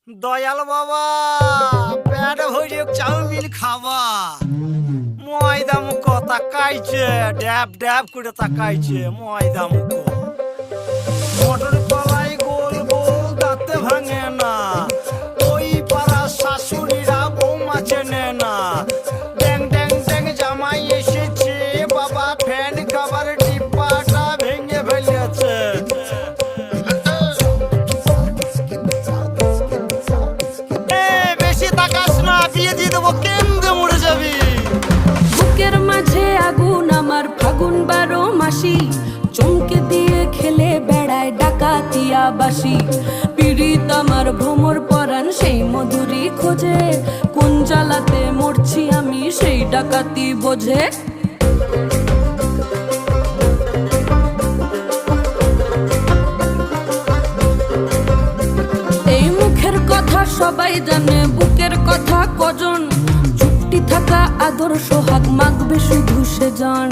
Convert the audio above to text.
দয়াল বাবা পেট ভরে চাউমিন খাবা ময়দা মুখ তাকাইছে ড্যাব ড্যাব করে তাকাইছে ময়দা মুখ মটর কলাই গোল গোল দাঁতে ভাঙে না ওই পাড়া শাশুড়িরা বৌমা চেনে না ড্যাং ড্যাং ড্যাং জামাই এসেছে বাবা ফ্যান খাবার ডিব্বাটা ভেঙে ফেলেছে বেশি তাকাস না বিয়ে দিয়ে দেবো কেন্দ্রে মরে যাবি বুকের মাঝে আগুন আমার ফাগুন 12 মাসি চমকে দিয়ে খেলে বেড়ায় ডাকাতিয়া বাসি পীড়িত আমার ভ্রমর পরাণ সেই মধুরী খোঁজে কোন জ্বালাতে মরছি আমি সেই ডাকাতি বোঝে এই মুখের কথা সবাই জানে বুকের কথা কজন চুপটি থাকা আদর সোহাগ মাগবে শুধু সেজন।